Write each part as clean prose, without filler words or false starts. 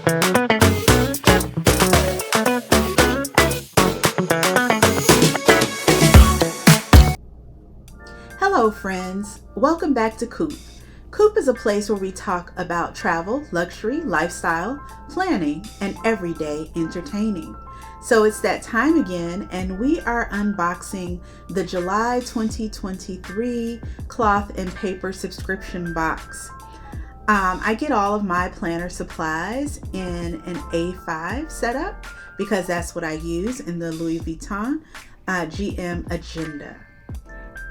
Hello friends, welcome back to Coop. Coop is a place where we talk about travel, luxury, lifestyle, planning, and everyday entertaining. So it's that time again, and we are unboxing the July 2023 cloth and paper subscription box. I get all of my planner supplies in an A5 setup because that's what I use in the Louis Vuitton GM Agenda.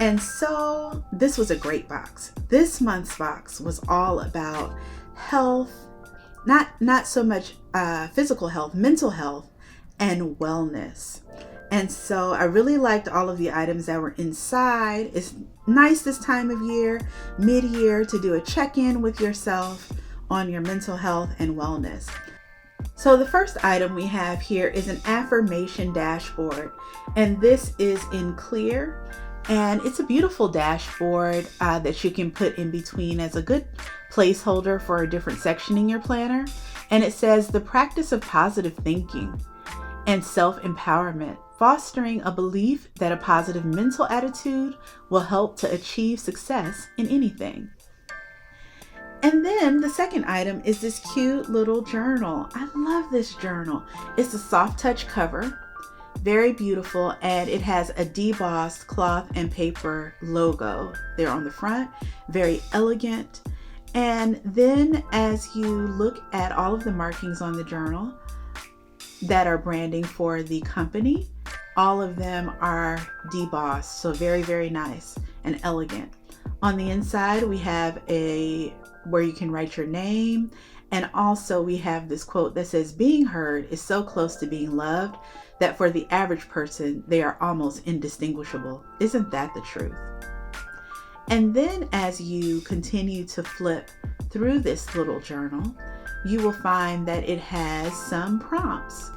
And so this was a great box. This month's box was all about health, not so much physical health, mental health, and wellness. And so I really liked all of the items that were inside. It's nice this time of year, mid-year, to do a check-in with yourself on your mental health and wellness. So the first item we have here is an affirmation dashboard, and this is in clear. And it's a beautiful dashboard that you can put in between as a good placeholder for a different section in your planner. And it says the practice of positive thinking and self-empowerment, fostering a belief that a positive mental attitude will help to achieve success in anything. And then the second item is this cute little journal. I love this journal. It's a soft touch cover. Very beautiful, and it has a debossed cloth and paper logo there on the front. Very elegant. And then as you look at all of the markings on the journal that are branding for the company, all of them are debossed, so very, very nice and elegant. On the inside, we have where you can write your name, and also we have this quote that says, "Being heard is so close to being loved that for the average person, they are almost indistinguishable." Isn't that the truth? And then as you continue to flip through this little journal, you will find that it has some prompts.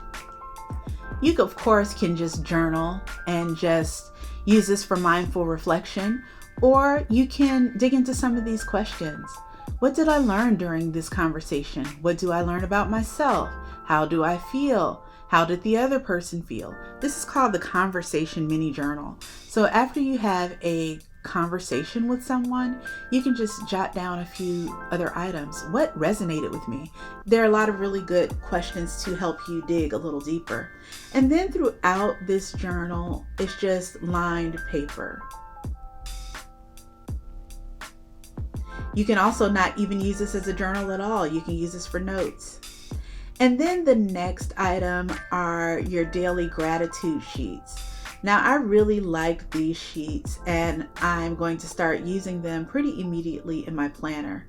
You, of course, can just journal and just use this for mindful reflection, or you can dig into some of these questions. What did I learn during this conversation? What do I learn about myself? How do I feel? How did the other person feel? This is called the conversation mini journal. So after you have a conversation with someone, you can just jot down a few other items. What resonated with me? There are a lot of really good questions to help you dig a little deeper. And then throughout this journal, it's just lined paper. You can also not even use this as a journal at all. You can use this for notes. And then the next item are your daily gratitude sheets. Now, I really like these sheets, and I'm going to start using them pretty immediately in my planner.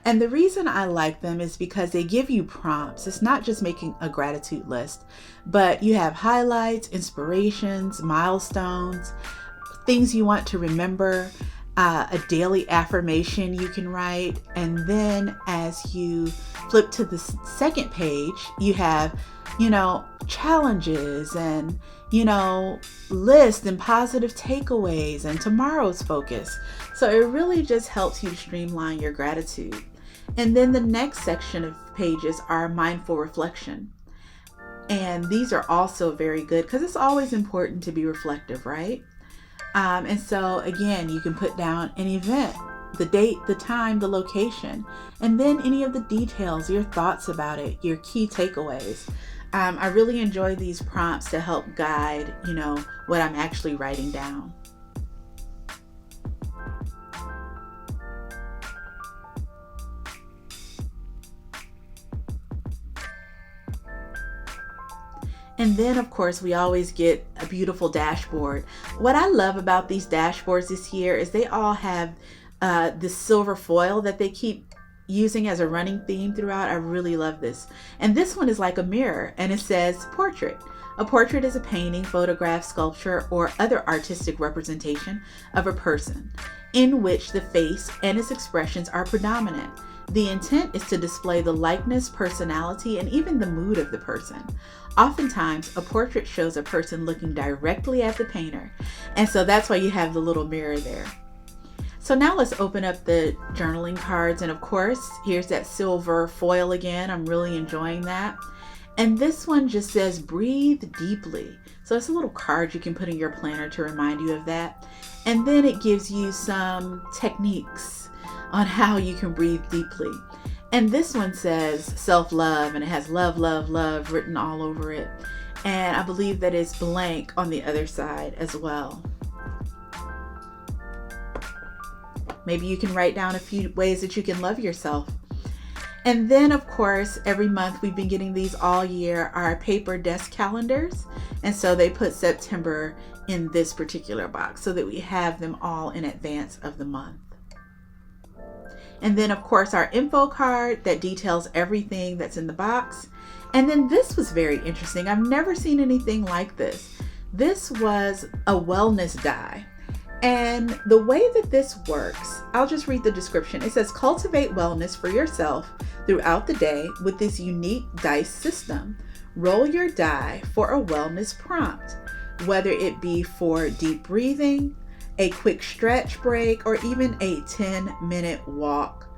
And the reason I like them is because they give you prompts. It's not just making a gratitude list, but you have highlights, inspirations, milestones, things you want to remember, a daily affirmation you can write. And then as you flip to the second page, you have, challenges and, lists and positive takeaways and tomorrow's focus. So it really just helps you to streamline your gratitude. And then the next section of pages are mindful reflection. And these are also very good because it's always important to be reflective, right? And so again, you can put down an event, the date, the time, the location, and then any of the details, your thoughts about it, your key takeaways. I really enjoy these prompts to help guide, what I'm actually writing down. And then, of course, we always get a beautiful dashboard. What I love about these dashboards this year is they all have this silver foil that they keep using as a running theme throughout. I really love this. And this one is like a mirror, and it says portrait. A portrait is a painting, photograph, sculpture, or other artistic representation of a person in which the face and its expressions are predominant. The intent is to display the likeness, personality, and even the mood of the person. Oftentimes, a portrait shows a person looking directly at the painter, and so that's why you have the little mirror there. So now let's open up the journaling cards. And of course, here's that silver foil again. I'm really enjoying that. And this one just says breathe deeply. So it's a little card you can put in your planner to remind you of that. And then it gives you some techniques on how you can breathe deeply. And this one says self-love, and it has love, love, love written all over it. And I believe that it's blank on the other side as well. Maybe you can write down a few ways that you can love yourself. And then, of course, every month we've been getting these all year, our paper desk calendars. And so they put September in this particular box so that we have them all in advance of the month. And then, of course, our info card that details everything that's in the box. And then this was very interesting. I've never seen anything like this. This was a wellness die. And the way that this works, I'll just read the description. It says, cultivate wellness for yourself throughout the day with this unique dice system. Roll your die for a wellness prompt, whether it be for deep breathing, a quick stretch break, or even a 10-minute walk.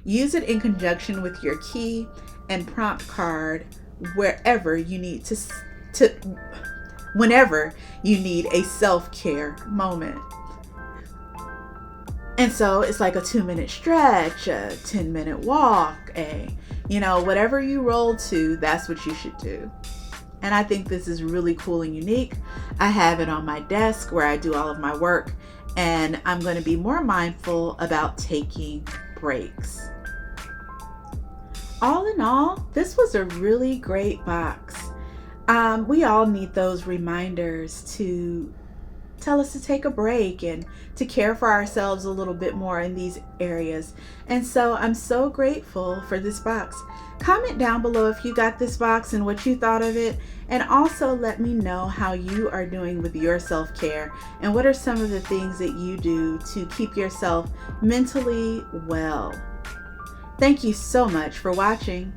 Use it in conjunction with your key and prompt card whenever you need a self-care moment. And so it's like a 2-minute stretch, a 10-minute walk, whatever you roll to, that's what you should do. And I think this is really cool and unique. I have it on my desk where I do all of my work, and I'm going to be more mindful about taking breaks. All in all, this was a really great box. We all need those reminders to tell us to take a break and to care for ourselves a little bit more in these areas. And so I'm so grateful for this box. Comment down below if you got this box and what you thought of it. And also let me know how you are doing with your self-care and what are some of the things that you do to keep yourself mentally well. Thank you so much for watching.